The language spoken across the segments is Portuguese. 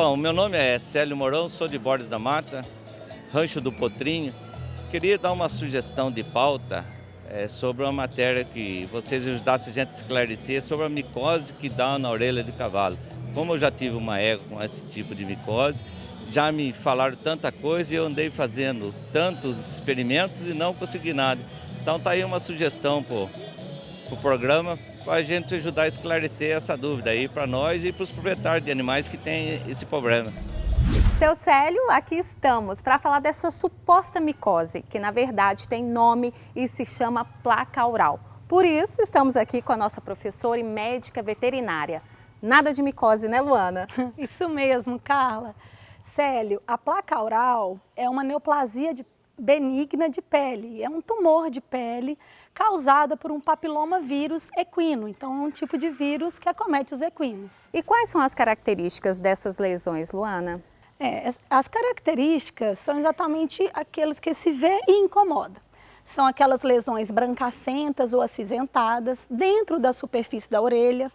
Bom, meu nome é Célio Mourão, sou de Borda da Mata, Rancho do Potrinho. Queria dar uma sugestão de pauta sobre uma matéria que vocês ajudassem a gente a esclarecer sobre a micose que dá na orelha de cavalo. Como eu já tive uma égua com esse tipo de micose, já me falaram tanta coisa e eu andei fazendo tantos experimentos e não consegui nada. Então tá aí uma sugestão pro programa para a gente ajudar a esclarecer essa dúvida aí para nós e para os proprietários de animais que têm esse problema. Seu Célio, aqui estamos para falar dessa suposta micose, que na verdade tem nome e se chama placa aural. Por isso, estamos aqui com a nossa professora e médica veterinária. Nada de micose, né, Luana? Isso mesmo, Carla. Célio, a placa aural é uma neoplasia benigna de pele. É um tumor de pele causada por um papiloma vírus equino. Então, é um tipo de vírus que acomete os equinos. E quais são as características dessas lesões, Luana? As características são exatamente aqueles que se vê e incomoda. São aquelas lesões brancacentas ou acinzentadas dentro da superfície da orelha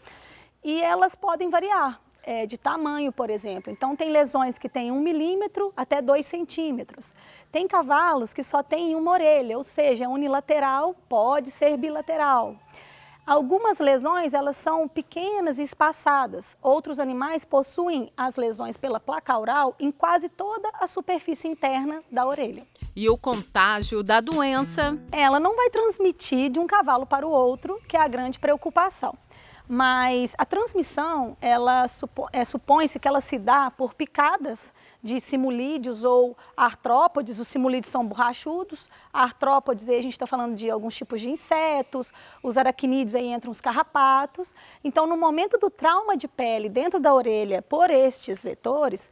e elas podem variar de tamanho, por exemplo. Então, tem lesões que têm 1 milímetro até 2 centímetros. Tem cavalos que só têm uma orelha, ou seja, unilateral, pode ser bilateral. Algumas lesões, elas são pequenas e espaçadas. Outros animais possuem as lesões pela placa aural em quase toda a superfície interna da orelha. E o contágio da doença? Ela não vai transmitir de um cavalo para o outro, que é a grande preocupação. Mas a transmissão, supõe-se que ela se dá por picadas de simulídeos ou artrópodes. Os simulídeos são borrachudos, artrópodes aí a gente está falando de alguns tipos de insetos, os aracnídeos aí entram os carrapatos. Então, no momento do trauma de pele dentro da orelha por estes vetores,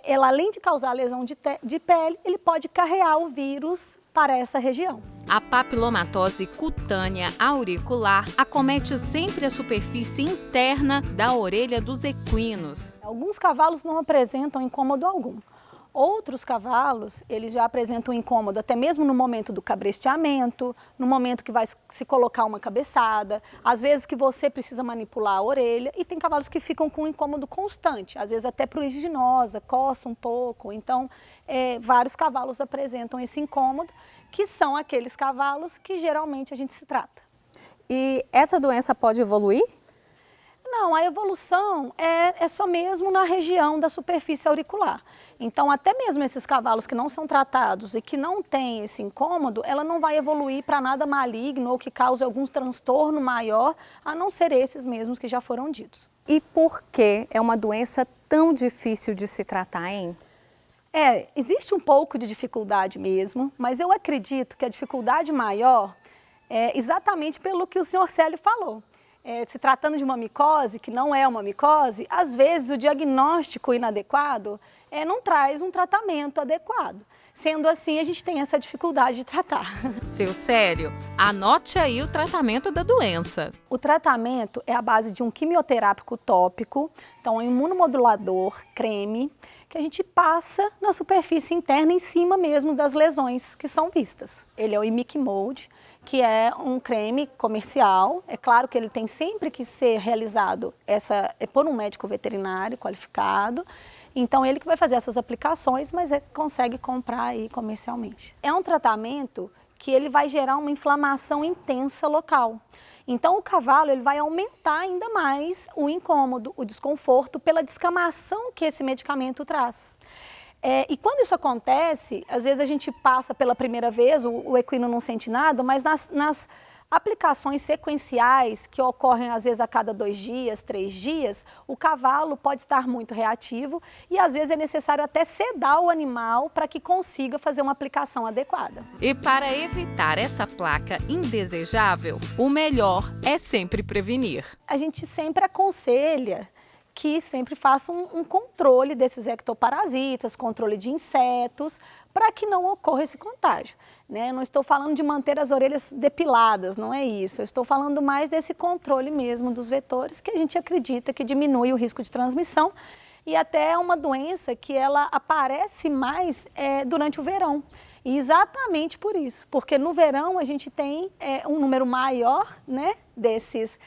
ela além de causar lesão de pele, ele pode carrear o vírus para essa região. A papilomatose cutânea auricular acomete sempre a superfície interna da orelha dos equinos. Alguns cavalos não apresentam incômodo algum. Outros cavalos, eles já apresentam incômodo até mesmo no momento do cabresteamento, no momento que vai se colocar uma cabeçada, às vezes que você precisa manipular a orelha, e tem cavalos que ficam com incômodo constante, às vezes até pruriginosa, coça um pouco. Então, vários cavalos apresentam esse incômodo, que são aqueles cavalos que geralmente a gente se trata. E essa doença pode evoluir? Não, a evolução é só mesmo na região da superfície auricular. Então, até mesmo esses cavalos que não são tratados e que não têm esse incômodo, ela não vai evoluir para nada maligno ou que cause algum transtorno maior, a não ser esses mesmos que já foram ditos. E por que é uma doença tão difícil de se tratar, hein? Existe um pouco de dificuldade mesmo, mas eu acredito que a dificuldade maior é exatamente pelo que o senhor Célio falou. Se tratando de uma micose, que não é uma micose, às vezes o diagnóstico inadequado não traz um tratamento adequado. Sendo assim, a gente tem essa dificuldade de tratar. Seu Célio, anote aí o tratamento da doença. O tratamento é a base de um quimioterápico tópico, então um imunomodulador, creme, que a gente passa na superfície interna em cima mesmo das lesões que são vistas. Ele é o Imicmode, que é um creme comercial. É claro que ele tem sempre que ser realizado por um médico veterinário qualificado. Então, ele que vai fazer essas aplicações, mas consegue comprar aí comercialmente. É um tratamento que ele vai gerar uma inflamação intensa local. Então, o cavalo ele vai aumentar ainda mais o incômodo, o desconforto pela descamação que esse medicamento traz. E quando isso acontece, às vezes a gente passa pela primeira vez, o equino não sente nada, mas nas aplicações sequenciais, que ocorrem às vezes a cada 2 dias, 3 dias, o cavalo pode estar muito reativo e às vezes é necessário até sedar o animal para que consiga fazer uma aplicação adequada. E para evitar essa placa indesejável, o melhor é sempre prevenir. A gente sempre aconselha que sempre faça um controle desses ectoparasitas, controle de insetos, para que não ocorra esse contágio. Né? Não estou falando de manter as orelhas depiladas, não é isso. Eu estou falando mais desse controle mesmo dos vetores, que a gente acredita que diminui o risco de transmissão e até é uma doença que ela aparece mais durante o verão. E exatamente por isso, porque no verão a gente tem um número maior, né, desses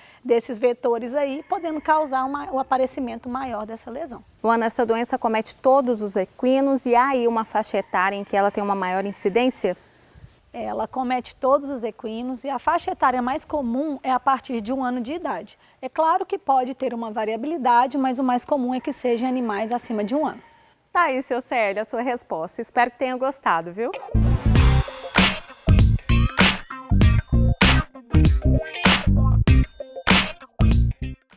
vetores aí, podendo causar o aparecimento maior dessa lesão. Luana, essa doença comete todos os equinos e há aí uma faixa etária em que ela tem uma maior incidência? Ela comete todos os equinos e a faixa etária mais comum é a partir de 1 ano de idade. É claro que pode ter uma variabilidade, mas o mais comum é que sejam animais acima de 1 ano. Tá aí, seu Célio, a sua resposta. Espero que tenha gostado, viu?